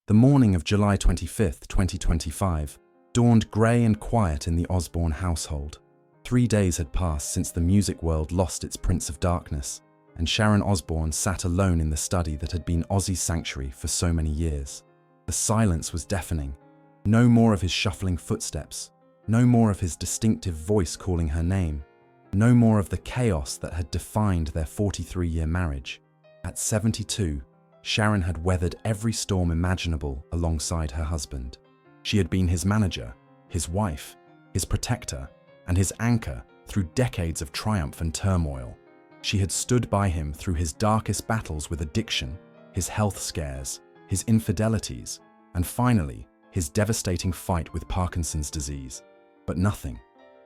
The morning of July 25th, 2025, dawned grey and quiet in the Osbourne household. 3 days had passed since the music world lost its Prince of Darkness, and Sharon Osbourne sat alone in the study that had been Ozzy's sanctuary for so many years. The silence was deafening. No more of his shuffling footsteps, no more of his distinctive voice calling her name, no more of the chaos that had defined their 43-year marriage. At 72, Sharon had weathered every storm imaginable alongside her husband. She had been his manager, his wife, his protector, and his anchor through decades of triumph and turmoil. She had stood by him through his darkest battles with addiction, his health scares, his infidelities, and finally, his devastating fight with Parkinson's disease. But nothing,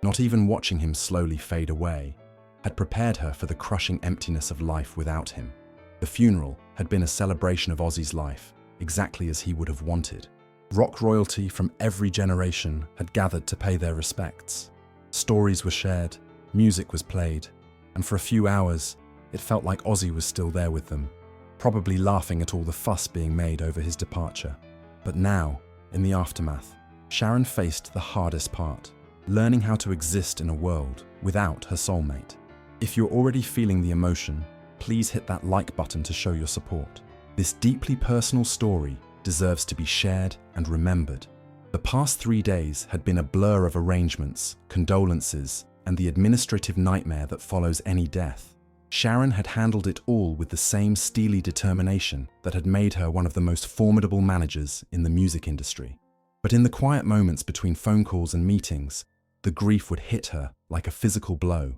not even watching him slowly fade away, had prepared her for the crushing emptiness of life without him. The funeral had been a celebration of Ozzy's life, exactly as he would have wanted. Rock royalty from every generation had gathered to pay their respects. Stories were shared, music was played, and for a few hours, it felt like Ozzy was still there with them, probably laughing at all the fuss being made over his departure. But now, in the aftermath, Sharon faced the hardest part, learning how to exist in a world without her soulmate. If you're already feeling the emotion, please hit that like button to show your support. This deeply personal story deserves to be shared and remembered. The past 3 days had been a blur of arrangements, condolences, and the administrative nightmare that follows any death. Sharon had handled it all with the same steely determination that had made her one of the most formidable managers in the music industry. But in the quiet moments between phone calls and meetings, the grief would hit her like a physical blow,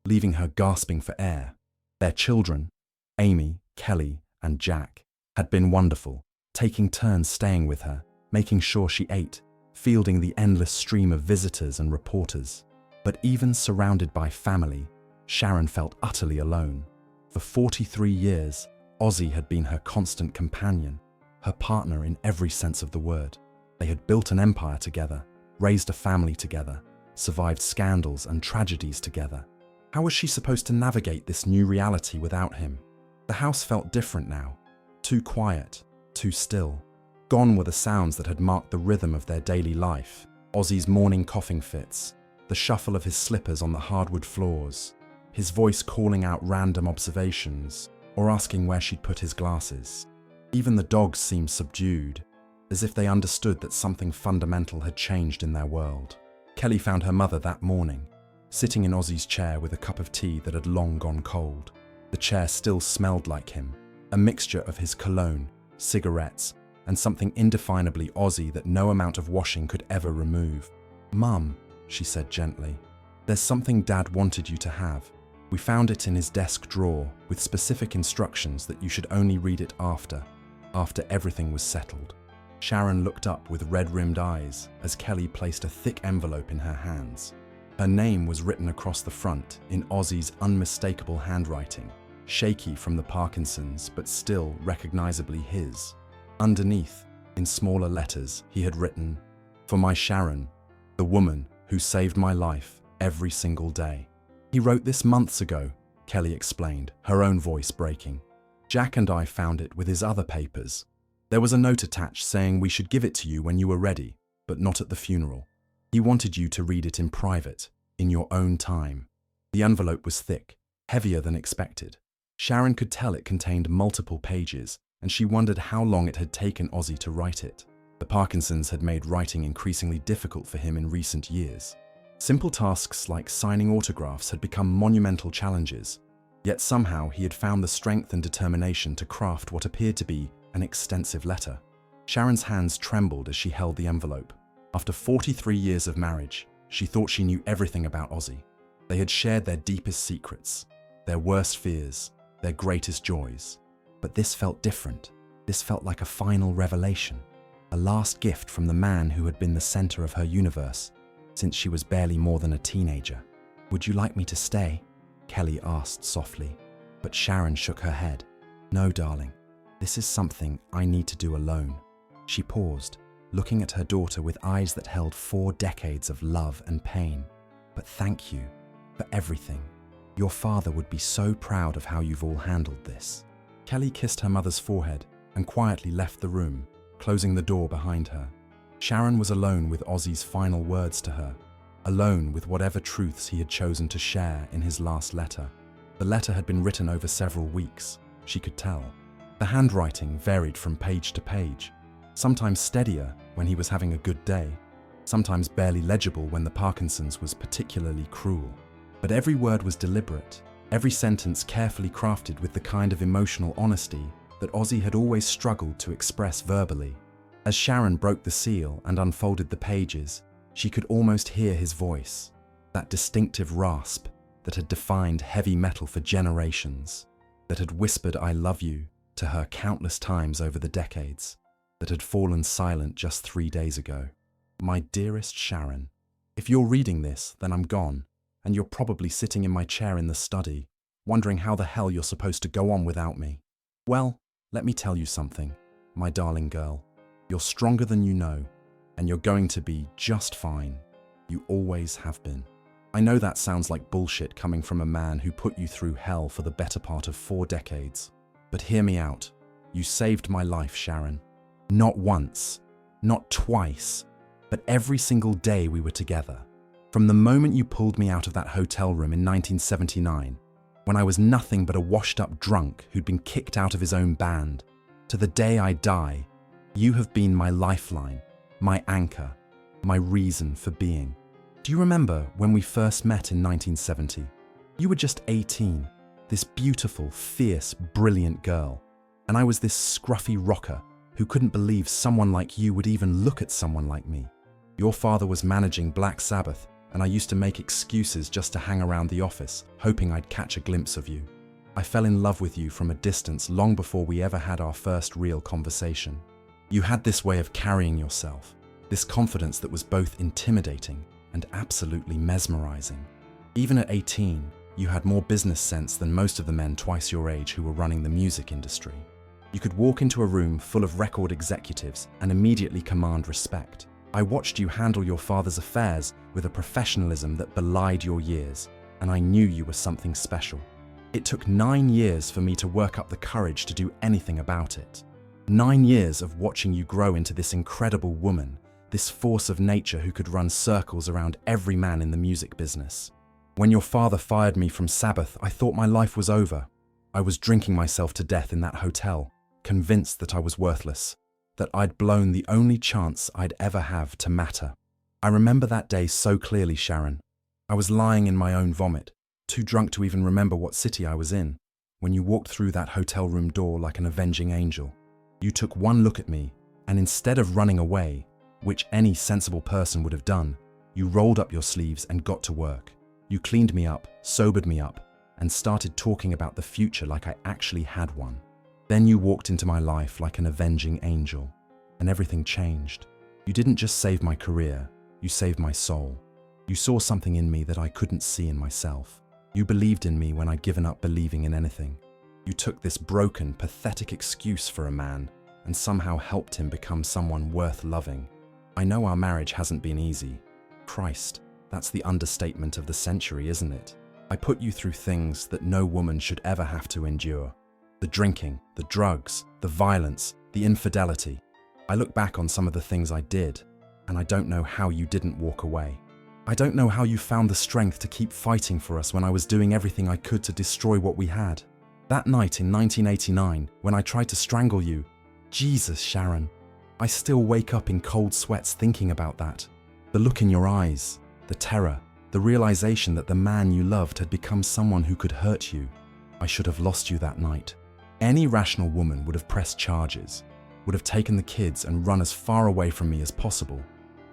leaving her gasping for air. Their children, Amy, Kelly, and Jack, had been wonderful, taking turns staying with her, making sure she ate, fielding the endless stream of visitors and reporters. But even surrounded by family, Sharon felt utterly alone. For 43 years, Ozzy had been her constant companion, her partner in every sense of the word. They had built an empire together, raised a family together, survived scandals and tragedies together. How was she supposed to navigate this new reality without him? The house felt different now, too quiet, too still. Gone were the sounds that had marked the rhythm of their daily life. Ozzy's morning coughing fits, the shuffle of his slippers on the hardwood floors, his voice calling out random observations or asking where she'd put his glasses. Even the dogs seemed subdued, as if they understood that something fundamental had changed in their world. Kelly found her mother that morning, sitting in Ozzy's chair with a cup of tea that had long gone cold. The chair still smelled like him, a mixture of his cologne, cigarettes, and something indefinably Ozzy that no amount of washing could ever remove. "Mum," she said gently, "there's something Dad wanted you to have. We found it in his desk drawer with specific instructions that you should only read it after everything was settled." Sharon looked up with red-rimmed eyes as Kelly placed a thick envelope in her hands. Her name was written across the front in Ozzy's unmistakable handwriting, shaky from the Parkinson's but still recognizably his. Underneath, in smaller letters, he had written, "For my Sharon, the woman who saved my life every single day." "He wrote this months ago," Kelly explained, her own voice breaking. "Jack and I found it with his other papers. There was a note attached saying we should give it to you when you were ready, but not at the funeral. He wanted you to read it in private, in your own time." The envelope was thick, heavier than expected. Sharon could tell it contained multiple pages, and she wondered how long it had taken Ozzy to write it. The Parkinson's had made writing increasingly difficult for him in recent years. Simple tasks like signing autographs had become monumental challenges, yet somehow he had found the strength and determination to craft what appeared to be an extensive letter. Sharon's hands trembled as she held the envelope. After 43 years of marriage, she thought she knew everything about Ozzy. They had shared their deepest secrets, their worst fears, their greatest joys. But this felt different. This felt like a final revelation, a last gift from the man who had been the center of her universe since she was barely more than a teenager. "Would you like me to stay?" Kelly asked softly, but Sharon shook her head. "No, darling. This is something I need to do alone." She paused, looking at her daughter with eyes that held 4 decades of love and pain. "But thank you for everything. Your father would be so proud of how you've all handled this." Kelly kissed her mother's forehead and quietly left the room, closing the door behind her. Sharon was alone with Ozzy's final words to her, alone with whatever truths he had chosen to share in his last letter. The letter had been written over several weeks, she could tell. The handwriting varied from page to page, sometimes steadier when he was having a good day, sometimes barely legible when the Parkinson's was particularly cruel. But every word was deliberate, every sentence carefully crafted with the kind of emotional honesty that Ozzy had always struggled to express verbally. As Sharon broke the seal and unfolded the pages, she could almost hear his voice, that distinctive rasp that had defined heavy metal for generations, that had whispered "I love you" to her countless times over the decades, that had fallen silent just 3 days ago. My dearest Sharon, if you're reading this, then I'm gone, and you're probably sitting in my chair in the study, wondering how the hell you're supposed to go on without me. Well, let me tell you something, my darling girl. You're stronger than you know, and you're going to be just fine. You always have been. I know that sounds like bullshit coming from a man who put you through hell for the better part of 4 decades. But hear me out. You saved my life, Sharon. Not once, not twice, but every single day we were together. From the moment you pulled me out of that hotel room in 1979, when I was nothing but a washed-up drunk who'd been kicked out of his own band, to the day I die, you have been my lifeline, my anchor, my reason for being. Do you remember when we first met in 1970? You were just 18, this beautiful, fierce, brilliant girl, and I was this scruffy rocker who couldn't believe someone like you would even look at someone like me. Your father was managing Black Sabbath, and I used to make excuses just to hang around the office, hoping I'd catch a glimpse of you. I fell in love with you from a distance long before we ever had our first real conversation. You had this way of carrying yourself, this confidence that was both intimidating and absolutely mesmerizing. Even at 18, you had more business sense than most of the men twice your age who were running the music industry. You could walk into a room full of record executives and immediately command respect. I watched you handle your father's affairs with a professionalism that belied your years, and I knew you were something special. It took 9 years for me to work up the courage to do anything about it. 9 years of watching you grow into this incredible woman, this force of nature who could run circles around every man in the music business. When your father fired me from Sabbath, I thought my life was over. I was drinking myself to death in that hotel, convinced that I was worthless, that I'd blown the only chance I'd ever have to matter. I remember that day so clearly, Sharon. I was lying in my own vomit, too drunk to even remember what city I was in, when you walked through that hotel room door like an avenging angel. You took one look at me, and instead of running away, which any sensible person would have done, you rolled up your sleeves and got to work. You cleaned me up, sobered me up, and started talking about the future like I actually had one. Then you walked into my life like an avenging angel, and everything changed. You didn't just save my career, you saved my soul. You saw something in me that I couldn't see in myself. You believed in me when I'd given up believing in anything. You took this broken, pathetic excuse for a man and somehow helped him become someone worth loving. I know our marriage hasn't been easy. Christ, that's the understatement of the century, isn't it? I put you through things that no woman should ever have to endure. The drinking, the drugs, the violence, the infidelity. I look back on some of the things I did, and I don't know how you didn't walk away. I don't know how you found the strength to keep fighting for us when I was doing everything I could to destroy what we had. That night in 1989, when I tried to strangle you, Jesus, Sharon, I still wake up in cold sweats thinking about that. The look in your eyes, the terror, the realization that the man you loved had become someone who could hurt you. I should have lost you that night. Any rational woman would have pressed charges, would have taken the kids and run as far away from me as possible.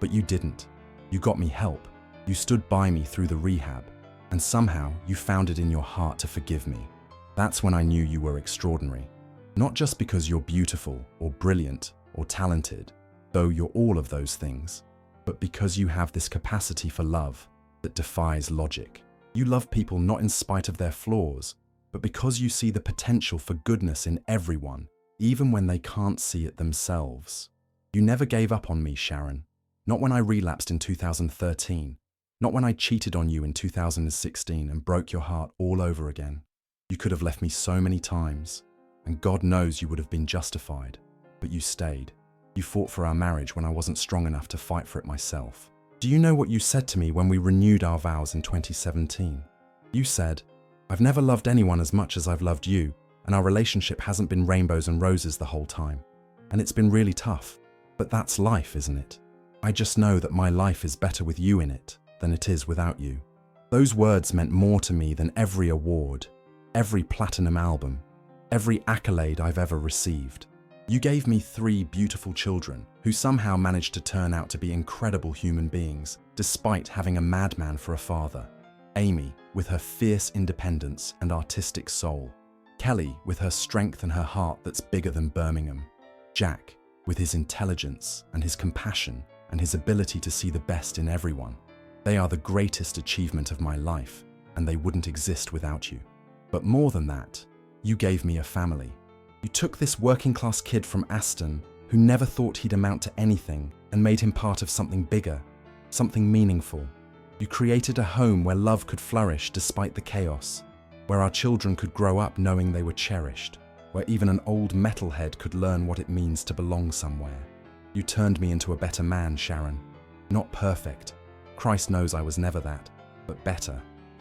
But you didn't. You got me help. You stood by me through the rehab, and somehow you found it in your heart to forgive me. That's when I knew you were extraordinary. Not just because you're beautiful or brilliant or talented, though you're all of those things, but because you have this capacity for love that defies logic. You love people not in spite of their flaws, but because you see the potential for goodness in everyone, even when they can't see it themselves. You never gave up on me, Sharon. Not when I relapsed in 2013. Not when I cheated on you in 2016 and broke your heart all over again. You could have left me so many times, and God knows you would have been justified, but you stayed. You fought for our marriage when I wasn't strong enough to fight for it myself. Do you know what you said to me when we renewed our vows in 2017? You said, "I've never loved anyone as much as I've loved you, and our relationship hasn't been rainbows and roses the whole time. And it's been really tough. But that's life, isn't it? I just know that my life is better with you in it than it is without you." Those words meant more to me than every award, every platinum album, every accolade I've ever received. You gave me 3 beautiful children who somehow managed to turn out to be incredible human beings, despite having a madman for a father. Amy, with her fierce independence and artistic soul. Kelly, with her strength and her heart that's bigger than Birmingham. Jack, with his intelligence and his compassion and his ability to see the best in everyone. They are the greatest achievement of my life, and they wouldn't exist without you. But more than that, you gave me a family. You took this working-class kid from Aston who never thought he'd amount to anything and made him part of something bigger, something meaningful. You created a home where love could flourish despite the chaos, where our children could grow up knowing they were cherished, where even an old metalhead could learn what it means to belong somewhere. You turned me into a better man, Sharon. Not perfect. Christ knows I was never that, but better.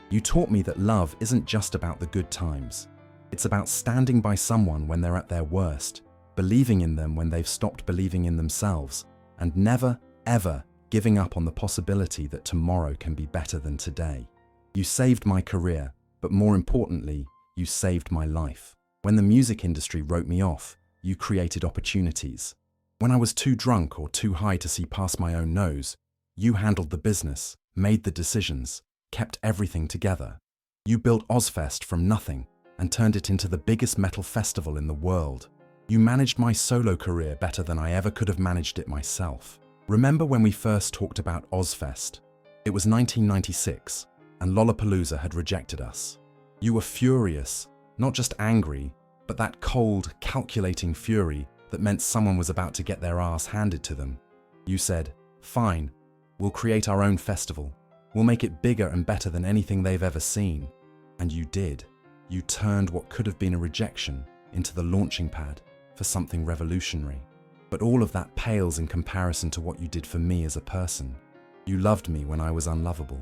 You taught me that love isn't just about the good times. It's about standing by someone when they're at their worst, believing in them when they've stopped believing in themselves, and never, ever giving up on the possibility that tomorrow can be better than today. You saved my career, but more importantly, you saved my life. When the music industry wrote me off, you created opportunities. When I was too drunk or too high to see past my own nose, you handled the business, made the decisions, kept everything together. You built Ozfest from nothing and turned it into the biggest metal festival in the world. You managed my solo career better than I ever could have managed it myself. Remember when we first talked about Ozfest? It was 1996, and Lollapalooza had rejected us. You were furious, not just angry, but that cold, calculating fury that meant someone was about to get their ass handed to them. You said, "Fine, we'll create our own festival. We'll make it bigger and better than anything they've ever seen." And you did. You turned what could have been a rejection into the launching pad for something revolutionary. But all of that pales in comparison to what you did for me as a person. You loved me when I was unlovable.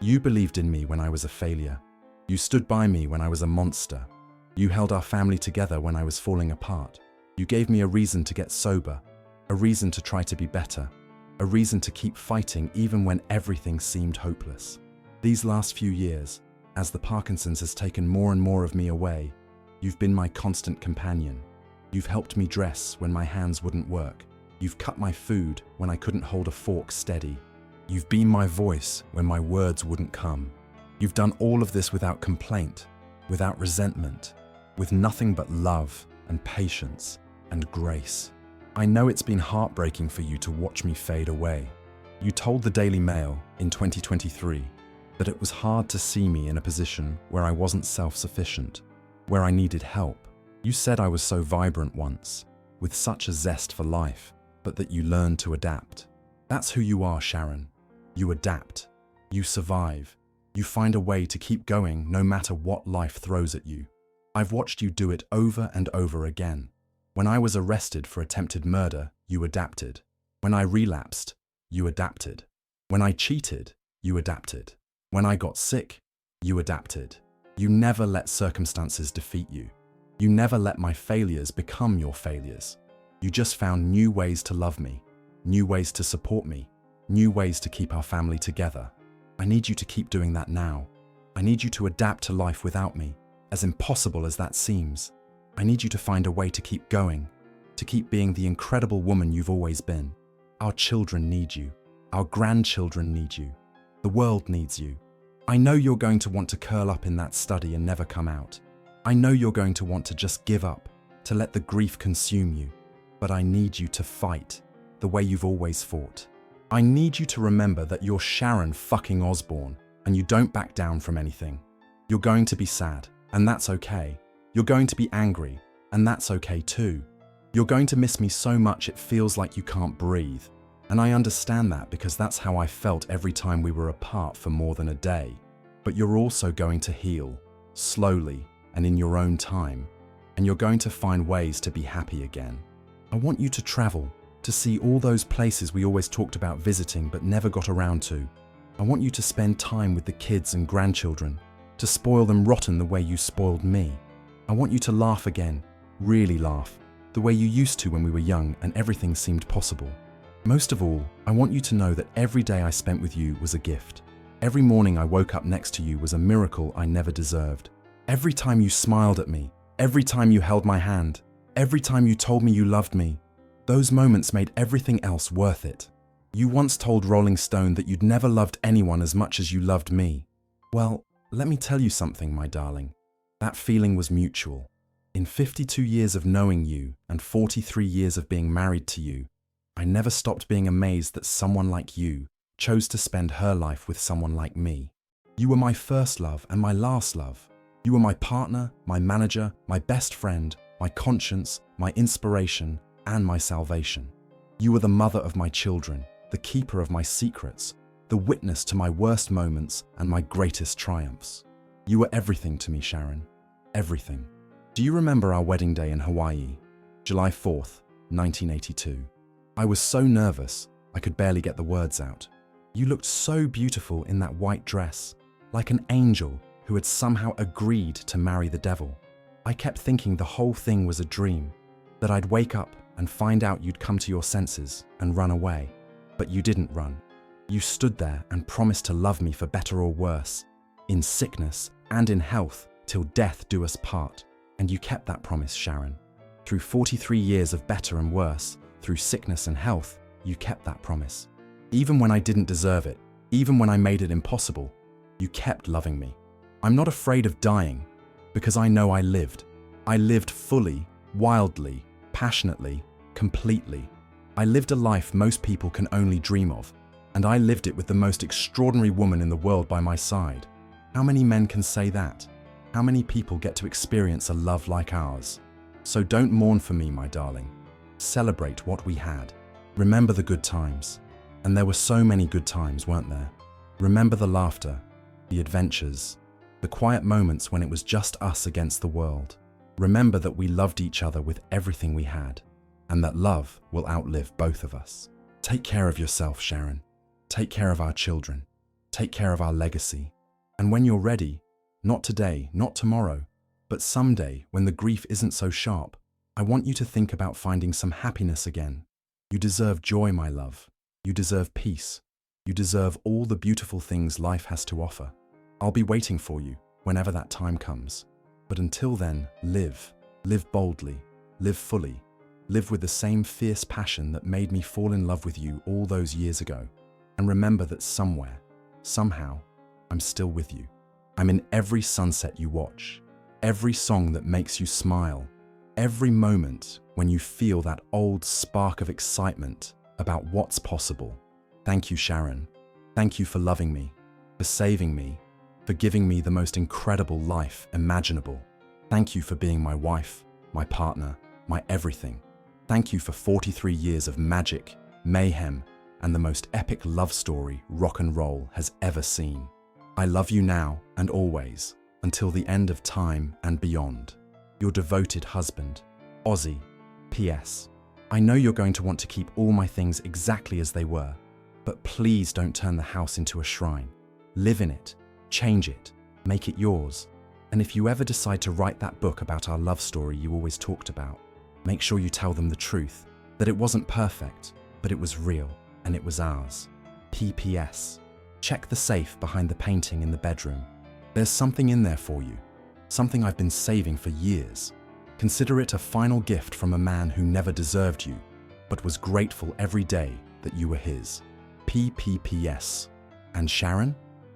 You believed in me when I was a failure. You stood by me when I was a monster. You held our family together when I was falling apart. You gave me a reason to get sober, a reason to try to be better, a reason to keep fighting even when everything seemed hopeless. These last few years, as the Parkinson's has taken more and more of me away, you've been my constant companion. You've helped me dress when my hands wouldn't work. You've cut my food when I couldn't hold a fork steady. You've been my voice when my words wouldn't come. You've done all of this without complaint, without resentment, with nothing but love and patience and grace. I know it's been heartbreaking for you to watch me fade away. You told the Daily Mail in 2023 that it was hard to see me in a position where I wasn't self-sufficient, where I needed help. You said I was so vibrant once, with such a zest for life, but that you learned to adapt. That's who you are, Sharon. You adapt. You survive. You find a way to keep going no matter what life throws at you. I've watched you do it over and over again. When I was arrested for attempted murder, you adapted. When I relapsed, you adapted. When I cheated, you adapted. When I got sick, you adapted. You never let circumstances defeat you. You never let my failures become your failures. You just found new ways to love me, new ways to support me, new ways to keep our family together. I need you to keep doing that now. I need you to adapt to life without me, as impossible as that seems. I need you to find a way to keep going, to keep being the incredible woman you've always been. Our children need you. Our grandchildren need you. The world needs you. I know you're going to want to curl up in that study and never come out. I know you're going to want to just give up, to let the grief consume you. But I need you to fight, the way you've always fought. I need you to remember that you're Sharon fucking Osbourne, and you don't back down from anything. You're going to be sad, and that's okay. You're going to be angry, and that's okay too. You're going to miss me so much it feels like you can't breathe. And I understand that because that's how I felt every time we were apart for more than a day. But you're also going to heal, slowly and in your own time, and you're going to find ways to be happy again. I want you to travel, To see all those places we always talked about visiting but never got around to. I want you to spend time with the kids and grandchildren, to spoil them rotten the way you spoiled me. I want you to laugh again, really laugh, the way you used to when we were young and everything seemed possible. Most of all, I want you to know that every day I spent with you was a gift. Every morning I woke up next to you was a miracle I never deserved. Every time you smiled at me, every time you held my hand, every time you told me you loved me, those moments made everything else worth it. You once told Rolling Stone that you'd never loved anyone as much as you loved me. Well, let me tell you something, my darling. That feeling was mutual. In 52 years of knowing you and 43 years of being married to you, I never stopped being amazed that someone like you chose to spend her life with someone like me. You were my first love and my last love. You were my partner, my manager, my best friend, my conscience, my inspiration, and my salvation. You were the mother of my children, the keeper of my secrets, the witness to my worst moments and my greatest triumphs. You were everything to me, Sharon. Everything. Do you remember our wedding day in Hawaii? July 4th, 1982. I was so nervous, I could barely get the words out. You looked so beautiful in that white dress, like an angel who had somehow agreed to marry the devil. I kept thinking the whole thing was a dream, that I'd wake up and find out you'd come to your senses and run away. But you didn't run. You stood there and promised to love me for better or worse, in sickness and in health, till death do us part. And you kept that promise, Sharon. Through 43 years of better and worse, through sickness and health, you kept that promise. Even when I didn't deserve it, even when I made it impossible, you kept loving me. I'm not afraid of dying, because I know I lived. I lived fully, wildly, passionately, completely. I lived a life most people can only dream of, and I lived it with the most extraordinary woman in the world by my side. How many men can say that? How many people get to experience a love like ours? So don't mourn for me, my darling. Celebrate what we had. Remember the good times. And there were so many good times, weren't there? Remember the laughter, the adventures, the quiet moments when it was just us against the world. Remember that we loved each other with everything we had, and that love will outlive both of us. Take care of yourself, Sharon. Take care of our children. Take care of our legacy. And when you're ready, not today, not tomorrow, but someday when the grief isn't so sharp, I want you to think about finding some happiness again. You deserve joy, my love. You deserve peace. You deserve all the beautiful things life has to offer. I'll be waiting for you whenever that time comes. But until then, live. Live boldly. Live fully. Live with the same fierce passion that made me fall in love with you all those years ago. And remember that somewhere, somehow, I'm still with you. I'm in every sunset you watch, every song that makes you smile, every moment when you feel that old spark of excitement about what's possible. Thank you, Sharon. Thank you for loving me, for saving me, for giving me the most incredible life imaginable. Thank you for being my wife, my partner, my everything. Thank you for 43 years of magic, mayhem, and the most epic love story rock and roll has ever seen. I love you now and always, until the end of time and beyond. Your devoted husband, Ozzy. P.S. I know you're going to want to keep all my things exactly as they were, but please don't turn the house into a shrine. Live in it, change it, make it yours. And if you ever decide to write that book about our love story you always talked about, make sure you tell them the truth, that it wasn't perfect, but it was real, and it was ours. P.P.S. Check the safe behind the painting in the bedroom. There's something in there for you, something I've been saving for years. Consider it a final gift from a man who never deserved you, but was grateful every day that you were his. P.P.P.S. And Sharon?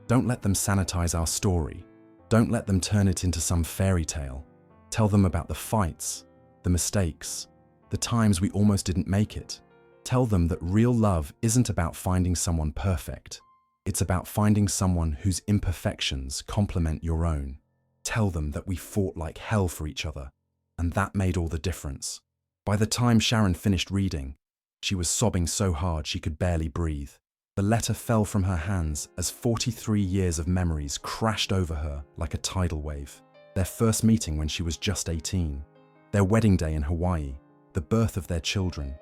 Don't let them sanitize our story. Don't let them turn it into some fairy tale. Tell them about the fights, the mistakes, the times we almost didn't make it. Tell them that real love isn't about finding someone perfect. It's about finding someone whose imperfections complement your own. Tell them that we fought like hell for each other, and that made all the difference. By the time Sharon finished reading, she was sobbing so hard she could barely breathe. The letter fell from her hands as 43 years of memories crashed over her like a tidal wave. Their first meeting when she was just 18, their wedding day in Hawaii, the birth of their children,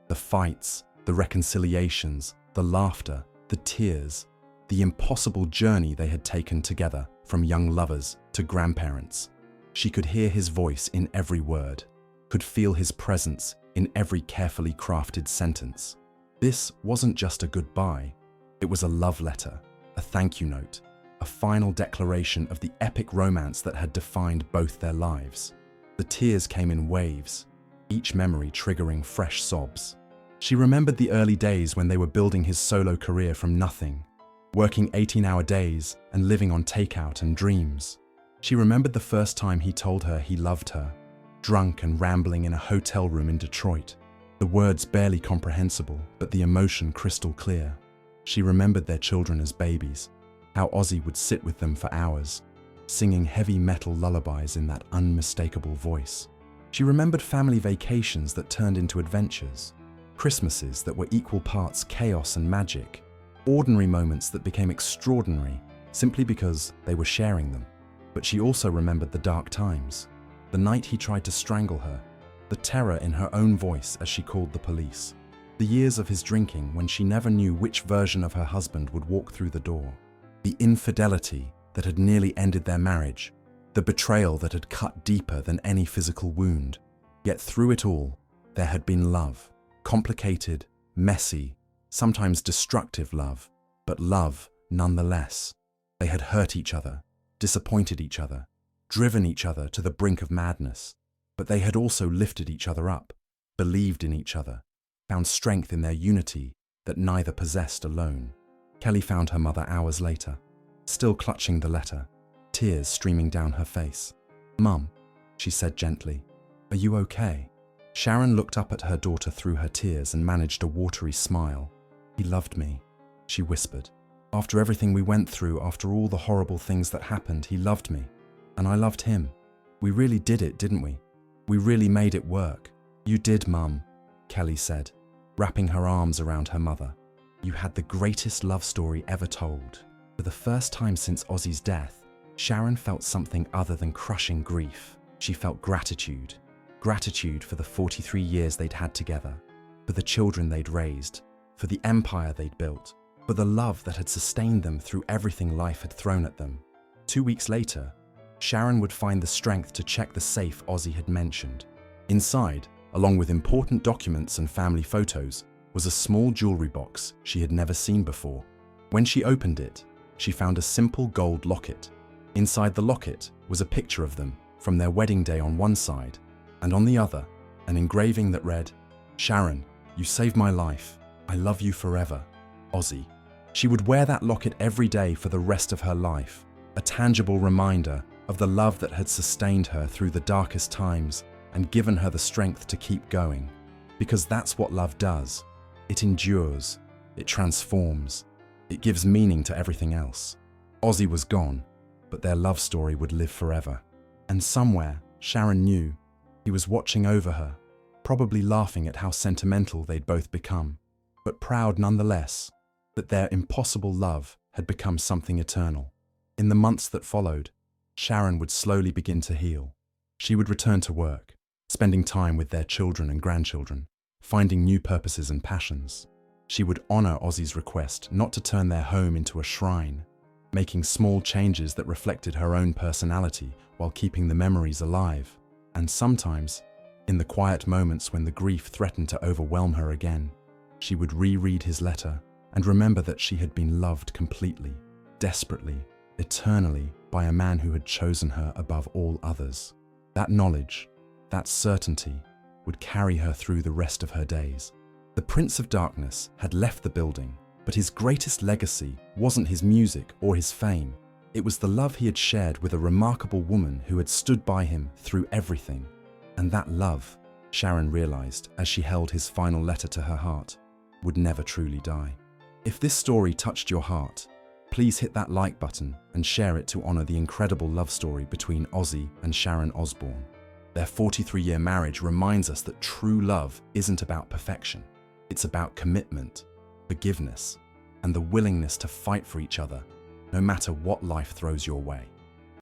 The fights, the reconciliations, the laughter, the tears, the impossible journey they had taken together from young lovers to grandparents. She could hear his voice in every word, could feel his presence in every carefully crafted sentence. This wasn't just a goodbye, it was a love letter, a thank you note, a final declaration of the epic romance that had defined both their lives. The tears came in waves, each memory triggering fresh sobs. She remembered the early days when they were building his solo career from nothing, working 18-hour days and living on takeout and dreams. She remembered the first time he told her he loved her, drunk and rambling in a hotel room in Detroit, the words barely comprehensible, but the emotion crystal clear. She remembered their children as babies, how Ozzy would sit with them for hours, singing heavy metal lullabies in that unmistakable voice. She remembered family vacations that turned into adventures, Christmases that were equal parts chaos and magic, ordinary moments that became extraordinary simply because they were sharing them. But she also remembered the dark times, the night he tried to strangle her, the terror in her own voice as she called the police, the years of his drinking when she never knew which version of her husband would walk through the door, the infidelity that had nearly ended their marriage, the betrayal that had cut deeper than any physical wound. Yet through it all, there had been love, complicated, messy, sometimes destructive love, but love nonetheless. They had hurt each other, disappointed each other, driven each other to the brink of madness, but they had also lifted each other up, believed in each other, found strength in their unity that neither possessed alone. Kelly found her mother hours later, still clutching the letter, tears streaming down her face. "Mum," she said gently, "are you okay?" Sharon looked up at her daughter through her tears and managed a watery smile. "He loved me," she whispered. "After everything we went through, after all the horrible things that happened, he loved me. And I loved him. We really did it, didn't we? We really made it work." "You did, Mum," Kelly said, wrapping her arms around her mother. "You had the greatest love story ever told." For the first time since Ozzy's death, Sharon felt something other than crushing grief. She felt gratitude. Gratitude for the 43 years they'd had together, for the children they'd raised, for the empire they'd built, for the love that had sustained them through everything life had thrown at them. 2 weeks later, Sharon would find the strength to check the safe Ozzy had mentioned. Inside, along with important documents and family photos, was a small jewelry box she had never seen before. When she opened it, she found a simple gold locket. Inside the locket was a picture of them from their wedding day on one side, and on the other, an engraving that read, "Sharon, you saved my life. I love you forever. Ozzy." She would wear that locket every day for the rest of her life, a tangible reminder of the love that had sustained her through the darkest times and given her the strength to keep going. Because that's what love does. It endures, it transforms, it gives meaning to everything else. Ozzy was gone, but their love story would live forever. And somewhere, Sharon knew, he was watching over her, probably laughing at how sentimental they'd both become, but proud nonetheless that their impossible love had become something eternal. In the months that followed, Sharon would slowly begin to heal. She would return to work, spending time with their children and grandchildren, finding new purposes and passions. She would honor Ozzy's request not to turn their home into a shrine, making small changes that reflected her own personality while keeping the memories alive. And sometimes, in the quiet moments when the grief threatened to overwhelm her again, she would reread his letter and remember that she had been loved completely, desperately, eternally by a man who had chosen her above all others. That knowledge, that certainty, would carry her through the rest of her days. The Prince of Darkness had left the building, but his greatest legacy wasn't his music or his fame. It was the love he had shared with a remarkable woman who had stood by him through everything. And that love, Sharon realized as she held his final letter to her heart, would never truly die. If this story touched your heart, please hit that like button and share it to honor the incredible love story between Ozzy and Sharon Osbourne. Their 43-year marriage reminds us that true love isn't about perfection. It's about commitment, forgiveness, and the willingness to fight for each other, no matter what life throws your way.